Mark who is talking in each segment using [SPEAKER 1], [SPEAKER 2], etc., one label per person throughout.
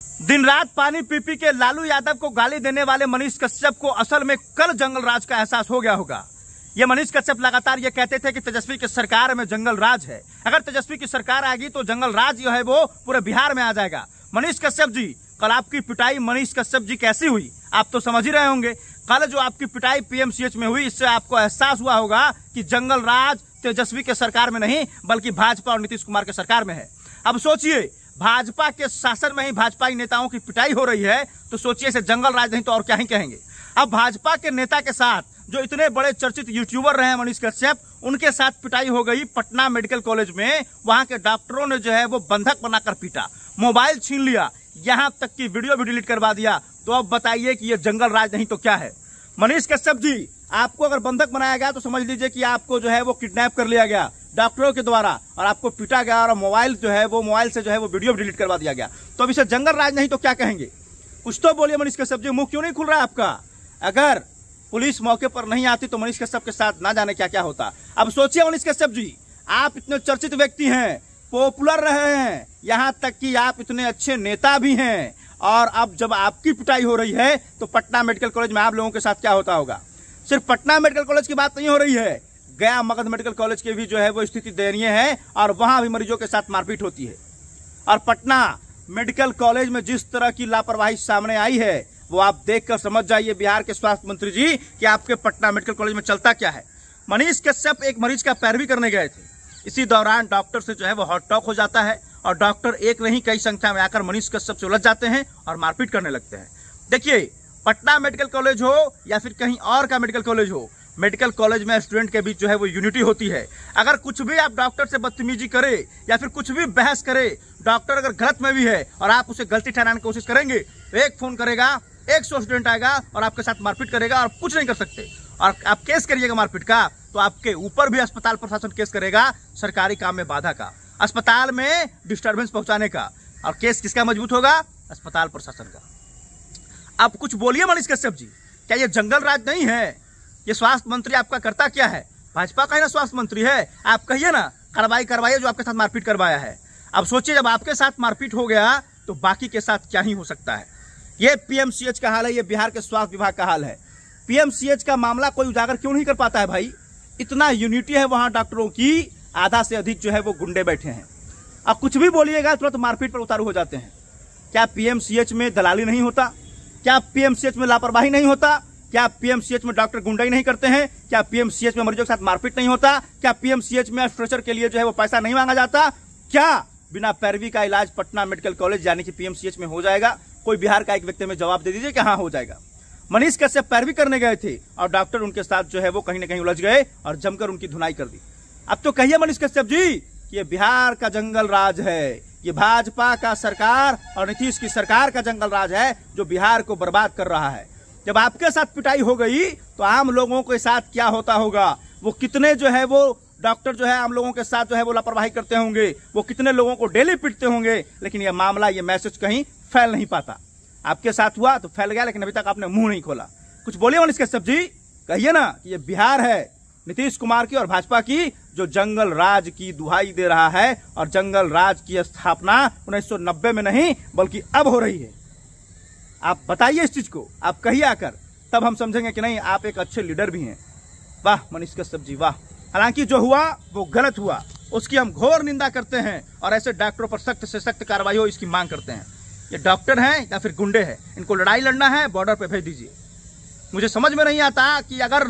[SPEAKER 1] दिन रात पानी पी पी के लालू यादव को गाली देने वाले मनीष कश्यप को असल में कल जंगल राज का एहसास हो गया होगा। ये मनीष कश्यप लगातार ये कहते थे कि तेजस्वी की सरकार में जंगल राज है, अगर तेजस्वी की सरकार आएगी तो जंगल राज जो है वो पूरे बिहार में आ जाएगा। मनीष कश्यप जी, कल आपकी पिटाई मनीष कश्यप जी कैसी हुई आप तो समझ ही रहे होंगे। कल जो आपकी पिटाई पीएमसीएच में हुई, इससे आपको एहसास हुआ होगा कि जंगल राज तेजस्वी के सरकार में नहीं बल्कि भाजपा और नीतीश कुमार के सरकार में है। अब सोचिए, भाजपा के शासन में ही भाजपाई नेताओं की पिटाई हो रही है, तो सोचिए इसे जंगल राज नहीं तो और क्या ही कहेंगे। अब भाजपा के नेता के साथ जो इतने बड़े चर्चित यूट्यूबर रहे हैं मनीष कश्यप, उनके साथ पिटाई हो गई पटना मेडिकल कॉलेज में। वहां के डॉक्टरों ने जो है वो बंधक बनाकर पीटा, मोबाइल छीन लिया, यहां तक की वीडियो भी डिलीट करवा दिया। तो अब बताइए कि ये जंगल राज नहीं तो क्या है। मनीष कश्यप जी, आपको अगर बंधक बनाया गया तो समझ लीजिए कि आपको जो है वो किडनैप कर लिया गया डॉक्टरों के द्वारा और आपको पीटा गया और मोबाइल जो है वो मोबाइल से जो है वो वीडियो भी डिलीट करवा दिया गया। तो अब इसे जंगल राज नहीं तो क्या कहेंगे? कुछ तो बोलिए मनीष कश्यप जी, मुंह क्यों नहीं खुल रहा है आपका? अगर पुलिस मौके पर नहीं आती तो मनीष कश्यप के साथ ना जाने क्या क्या होता। अब सोचिए मनीष कश्यप जी, आप इतने चर्चित व्यक्ति हैं, पॉपुलर रहे हैं, यहां तक कि आप इतने अच्छे नेता भी हैं, और अब जब आपकी पिटाई हो रही है तो पटना मेडिकल कॉलेज में आप लोगों के साथ क्या होता होगा। सिर्फ पटना मेडिकल कॉलेज की बात नहीं हो रही है, गया मगध मेडिकल कॉलेज की भी जो है वो स्थिति दयनीय है और वहां भी मरीजों के साथ मारपीट होती है। और पटना मेडिकल कॉलेज में जिस तरह की लापरवाही सामने आई है वो आप देखकर समझ जाइए बिहार के स्वास्थ्य मंत्री जी कि आपके पटना मेडिकल कॉलेज में चलता क्या है। मनीष कश्यप एक मरीज का पैरवी करने गए थे, इसी दौरान डॉक्टर से जो है वो हॉट टॉक हो जाता है और डॉक्टर एक नहीं कई संख्या में आकर मनीष कश्यप से उलझ जाते हैं और मारपीट करने लगते हैं। देखिए, पटना मेडिकल कॉलेज हो या फिर कहीं और का मेडिकल कॉलेज हो, मेडिकल कॉलेज में स्टूडेंट के बीच जो है वो यूनिटी होती है। अगर कुछ भी आप डॉक्टर से बदतमीजी करे या फिर कुछ भी बहस करे, डॉक्टर अगर गलत में भी है और आप उसे गलती ठहराने की कोशिश करेंगे तो एक फोन करेगा, 100 स्टूडेंट आएगा और आपके साथ मारपीट करेगा और कुछ नहीं कर सकते। और आप केस करिएगा मारपीट का तो आपके ऊपर भी अस्पताल प्रशासन केस करेगा सरकारी काम में बाधा का, अस्पताल में डिस्टर्बेंस पहुंचाने का। और केस किसका मजबूत होगा? अस्पताल प्रशासन का। अब कुछ बोलिए मनीष कश्यप जी, क्या ये जंगल राज नहीं है? ये स्वास्थ्य मंत्री आपका करता क्या है? भाजपा का ही ना स्वास्थ्य मंत्री है, आप कहिए ना कार्रवाई करवाइए जो आपके साथ मारपीट करवाया है। अब सोचिए, जब आपके साथ मारपीट हो गया तो बाकी के साथ क्या ही हो सकता है। ये पीएमसीएच का हाल है, ये बिहार के स्वास्थ्य विभाग का हाल है। पीएमसीएच का मामला कोई उजागर क्यों नहीं कर पाता है भाई? इतना यूनिटी है वहां डॉक्टरों की, आधा से अधिक जो है वो गुंडे बैठे हैं। अब कुछ भी बोलिएगा तुरंत मारपीट पर उतारू हो जाते हैं। क्या पीएमसीएच में दलाली नहीं होता? क्या पीएमसीएच में लापरवाही नहीं होता? क्या पीएमसीएच में डॉक्टर गुंडाई नहीं करते हैं? क्या पीएमसीएच में मरीजों के साथ मारपीट नहीं होता? क्या पीएमसीएच में स्ट्रेचर के लिए जो है वो पैसा नहीं मांगा जाता? क्या बिना पैरवी का इलाज पटना मेडिकल कॉलेज यानी कि पीएमसीएच में हो जाएगा? कोई बिहार का एक व्यक्ति में जवाब दे दीजिए कि हाँ हो जाएगा। मनीष कश्यप पैरवी करने गए थे और डॉक्टर उनके साथ जो है वो कहीं ना कहीं उलझ गए और जमकर उनकी धुनाई कर दी। अब तो कहिए मनीष कश्यप जी, ये बिहार का जंगल राज है, ये भाजपा का सरकार और नीतीश की सरकार का जंगल राज है जो बिहार को बर्बाद कर रहा है। जब आपके साथ पिटाई हो गई तो आम लोगों के साथ क्या होता होगा? वो कितने जो है वो डॉक्टर जो है आम लोगों के साथ जो है वो लापरवाही करते होंगे, वो कितने लोगों को डेली पीटते होंगे, लेकिन ये मामला, ये मैसेज कहीं फैल नहीं पाता। आपके साथ हुआ तो फैल गया, लेकिन अभी तक आपने मुंह नहीं खोला। कुछ बोलिए मनीष कश्यप जी, कहिए ना कि ये बिहार है नीतीश कुमार की और भाजपा की जो जंगल राज की दुहाई दे रहा है और जंगल राज की स्थापना 1990 में नहीं बल्कि अब हो रही है। आप बताइए इस चीज को, आप कहिए आकर, तब हम समझेंगे कि नहीं आप एक अच्छे लीडर भी हैं। वाह मनीष कश्यप जी वाह। हालांकि जो हुआ वो गलत हुआ, उसकी हम घोर निंदा करते हैं और ऐसे डॉक्टरों पर सख्त से सख्त कार्रवाई हो इसकी मांग करते हैं। ये डॉक्टर हैं या फिर गुंडे हैं, इनको लड़ाई लड़ना है बॉर्डर पे भेज दीजिए। मुझे समझ में नहीं आता कि अगर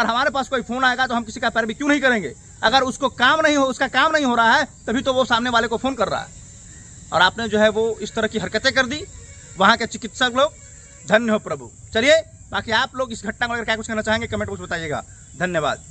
[SPEAKER 1] हमारे पास कोई फोन आएगा तो हम किसी का पैरवी क्यों नहीं करेंगे? अगर उसका काम नहीं हो रहा है तभी तो वो सामने वाले को फोन कर रहा है। और आपने जो है वो इस तरह की हरकतें कर दी। वहां के चिकित्सक लोग धन्य हो प्रभु। चलिए, बाकी आप लोग इस घटना को लेकर क्या कुछ कहना चाहेंगे कमेंट बॉक्स में बताइएगा। धन्यवाद।